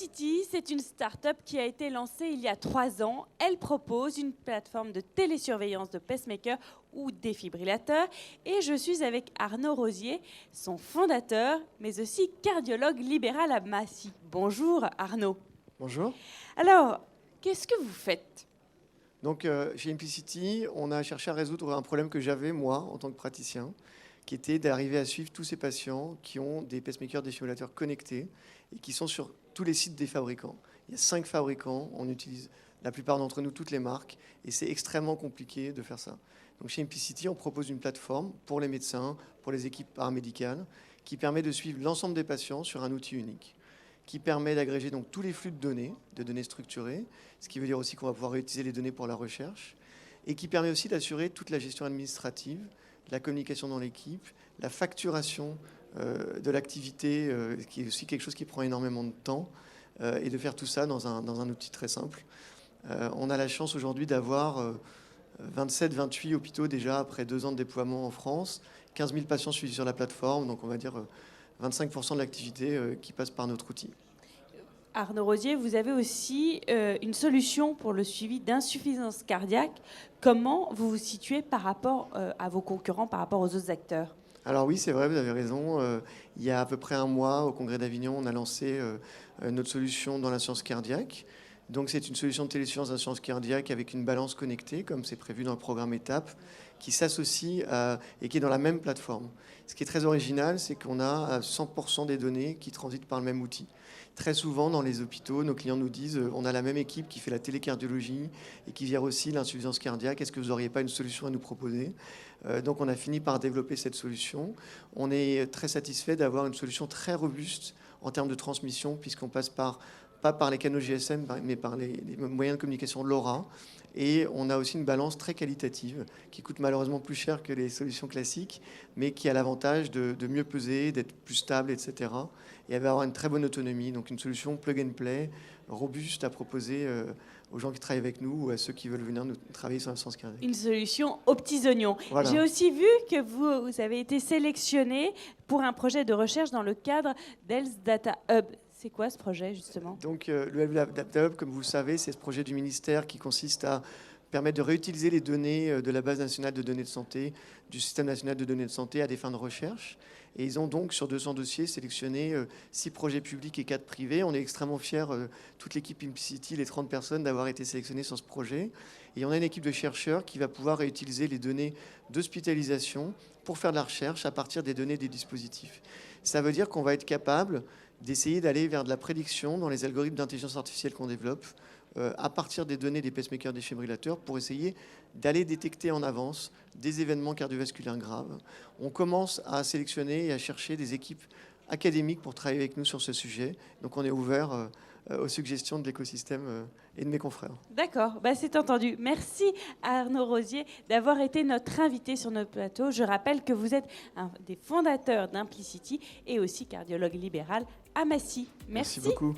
Implicity, c'est une start-up qui a été lancée il y a 3 ans. Elle propose une plateforme de télésurveillance de pacemakers ou défibrillateurs. Et je suis avec Arnaud Rosier, son fondateur, mais aussi cardiologue libéral à Massy. Bonjour Arnaud. Bonjour. Alors, qu'est-ce que vous faites ? Donc, chez Implicity, on a cherché à résoudre un problème que j'avais, moi, en tant que praticien, qui était d'arriver à suivre tous ces patients qui ont des pacemakers défibrillateurs connectés et qui sont sur tous les sites des fabricants. Il y a 5 fabricants, on utilise la plupart d'entre nous toutes les marques, et c'est extrêmement compliqué de faire ça. Donc, chez Implicity, on propose une plateforme pour les médecins, pour les équipes paramédicales, qui permet de suivre l'ensemble des patients sur un outil unique, qui permet d'agréger donc tous les flux de données structurées, ce qui veut dire aussi qu'on va pouvoir réutiliser les données pour la recherche, et qui permet aussi d'assurer toute la gestion administrative, la communication dans l'équipe, la facturation de l'activité, qui est aussi quelque chose qui prend énormément de temps, et de faire tout ça dans un outil très simple. On a la chance aujourd'hui d'avoir 27-28 hôpitaux déjà après 2 ans de déploiement en France, 15 000 patients suivis sur la plateforme, donc on va dire 25% de l'activité qui passe par notre outil. Arnaud Rosier, vous avez aussi une solution pour le suivi d'insuffisance cardiaque. Comment vous vous situez par rapport à vos concurrents, par rapport aux autres acteurs ? Alors oui, c'est vrai, vous avez raison. Il y a à peu près un mois, au Congrès d'Avignon, on a lancé notre solution dans l'insuffisance cardiaque. Donc c'est une solution de télésurveillance d'insuffisance cardiaque avec une balance connectée, comme c'est prévu dans le programme ETAP, qui s'associe et qui est dans la même plateforme. Ce qui est très original, c'est qu'on a 100% des données qui transitent par le même outil. Très souvent, dans les hôpitaux, nos clients nous disent on a la même équipe qui fait la télécardiologie et qui gère aussi l'insuffisance cardiaque. Est-ce que vous n'auriez pas une solution à nous proposer ? Donc on a fini par développer cette solution. On est très satisfait d'avoir une solution très robuste en termes de transmission, puisqu'on passe pas par les canaux GSM, mais par les moyens de communication LoRa. Et on a aussi une balance très qualitative, qui coûte malheureusement plus cher que les solutions classiques, mais qui a l'avantage de mieux peser, d'être plus stable, etc. Et elle va avoir une très bonne autonomie. Donc une solution plug and play, robuste à proposer aux gens qui travaillent avec nous ou à ceux qui veulent venir nous travailler sur l'insuffisance cardiaque. Une solution aux petits oignons. Voilà. J'ai aussi vu que vous avez été sélectionné pour un projet de recherche dans le cadre d'Health Data Hub. C'est quoi ce projet, justement ? Donc, le Health Data Hub, comme vous le savez, c'est ce projet du ministère qui consiste à permettre de réutiliser les données de la base nationale de données de santé, du système national de données de santé à des fins de recherche. Et ils ont donc, sur 200 dossiers, sélectionné 6 projets publics et 4 privés. On est extrêmement fiers, toute l'équipe Implicity, les 30 personnes, d'avoir été sélectionnées sur ce projet. Et on a une équipe de chercheurs qui va pouvoir réutiliser les données d'hospitalisation pour faire de la recherche à partir des données des dispositifs. Ça veut dire qu'on va être capable d'essayer d'aller vers de la prédiction dans les algorithmes d'intelligence artificielle qu'on développe à partir des données des pacemakers défibrillateurs pour essayer d'aller détecter en avance des événements cardiovasculaires graves. On commence à sélectionner et à chercher des équipes académiques pour travailler avec nous sur ce sujet. Donc on est ouvert aux suggestions de l'écosystème et de mes confrères. D'accord, c'est entendu. Merci Arnaud Rosier d'avoir été notre invité sur notre plateau. Je rappelle que vous êtes un des fondateurs d'Implicity et aussi cardiologue libéral à Massy. Merci beaucoup.